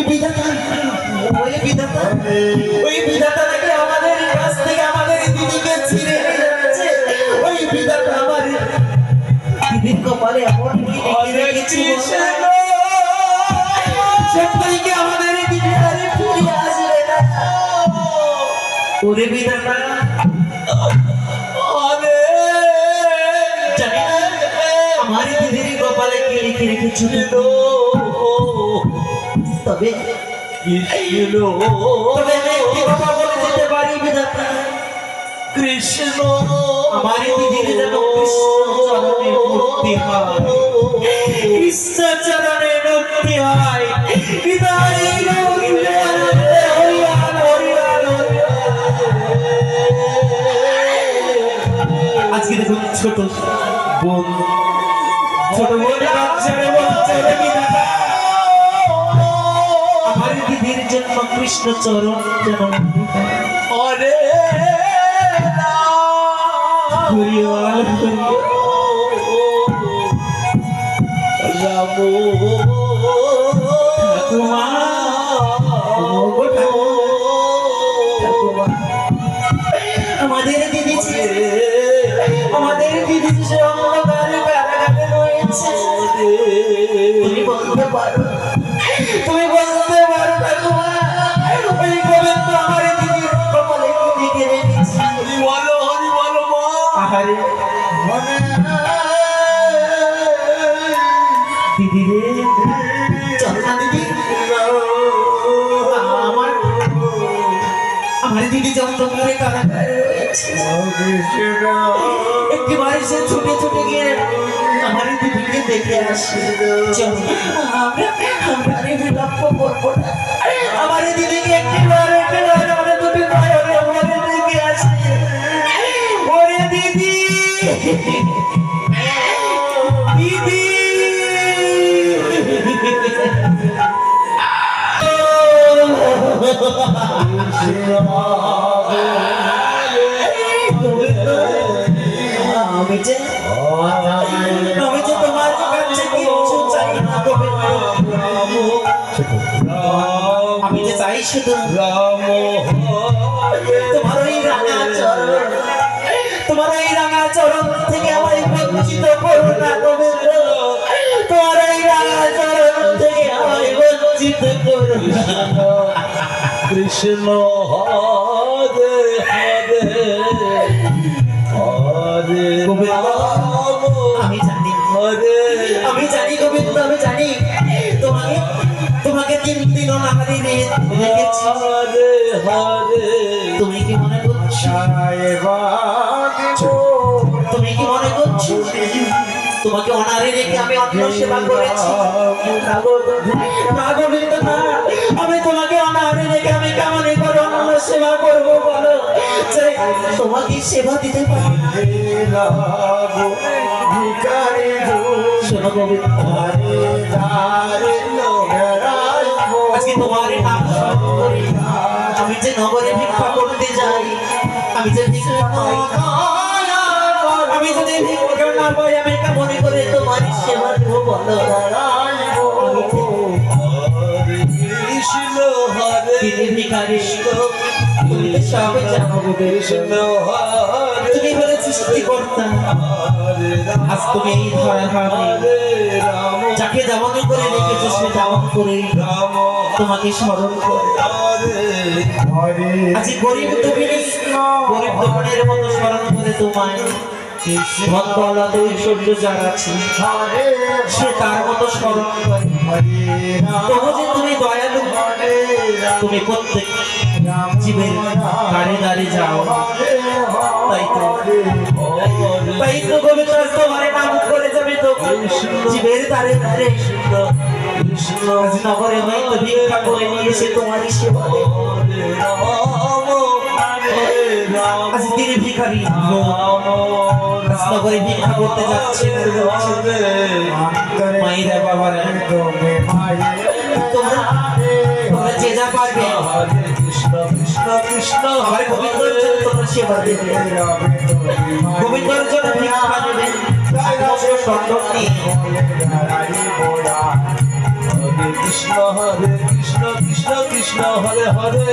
বিধাতা ওই বিধাতা থেকে আমাদের কাছ থেকে আমাদের দিদিকে ছিঁড়ে নিয়ে যাচ্ছে। ওই বিধাতা আমার দিদির কপালে এমন কি লিখে রেখেছি সত্যি কি আমাদের দিদি আর ফিরে আসবে না। ওরে বিধাতা আমার দিদির কপালে কি লিখে রেখেছি তবে কৃষ্ণ আমার দিদির যেন কৃষ্ণ চরণে মুক্তি হয়। আজকে দেখুন ছোট বোন আমার দিদির জন্য কৃষ্ণ চরণ যেন অরে আমাদের দিদি সে অন্ধকারে কারাগারে রয়েছে। তুমি বলতে পারো ঠাকুমা ওই গোবিন্দ আমার দিদির কপালে লিখে রেখেছি। হরি বলো মা। আহারে দিদি রে চল না দিদি আমার দিদি যন্ত্রণারে কারাগারে রয়েছে। একটিবারে সে ছুটে ছুটে গিয়ে আমার দিদিকে দেখে আসে। আমরা বিলাপ করবো না। আমার দিদিকে একটিবার আমরা দুটি নয়নে আমাদের দেখে আসে। ওরে দিদি দিদি আমি যে তোমার কাছে কিছু চাই না আমি যে চাই শুধু তোমার ওই রাঙা চরণ থেকে আমায় বঞ্চিত করো না গোবিন্দ। তোমার ওই রাঙা চরণ থেকে আমায় বঞ্চিত করো না। কৃষ্ণ হরে হরে গোবিন্দ আমি জানি গোবিন্দ আমি জানি তোমাকে 3 দিন নাহারি রেখেছি। তুমি কি মনে করছো তোমাকে অনারে রেখে আমি অন্য সেবা করেছি? না গোবিন্দ না, আমি তোমাকে অনারে রেখে আমি কেমন করে অন্য সেবা করবো বলো? তোমাকে সেবা দিতে পারি শোনো গোবিন্দ আজকে তোমার নাম করি আমি যে নগরে ভিক্ষা করতে যাই আমি যে ভিক্ষা পাই আমি যদি ভিক্ষা না পাই আমি কেমন করে তোমার সেবা দেবো বলো? তুমি তো সবে জানো তুমি বলে সৃষ্টিকর্তা। আজ তুমি এই যাকে যেমন করে রেখেছো সে তেমন করে তোমাকে স্মরণ করে আজ গরিব দোকানের মতো স্মরণ করে তোমায় ঐশ্বর্য যার আছে সে তার মতো স্মরণ করে। তবু যে তুমি দয়ালু তুমি প্রত্যেক জীবের দাঁড়িয়ে দাঁড়িয়ে যাও তাই তো গোবিন্দ তোমার নাম করে যাবে তো জীবের দাঁড়ে দাঁড়ে নগরে হয়তো ভিক্ষা করে নিয়ে এসে তোমারই সেবা আজ তিনি ভিখারি নগরে ভিক্ষা করতে যাচ্ছে মায়েরা বাবারা তোমরা যে যা পারবে কৃষ্ণ আমার গোবিন্দর জন্য তোমরা সেবা দেবে গোবিন্দর জন্য ভিক্ষা দেবে কৃষ্ণ কৃষ্ণ কৃষ্ণ হরে হরে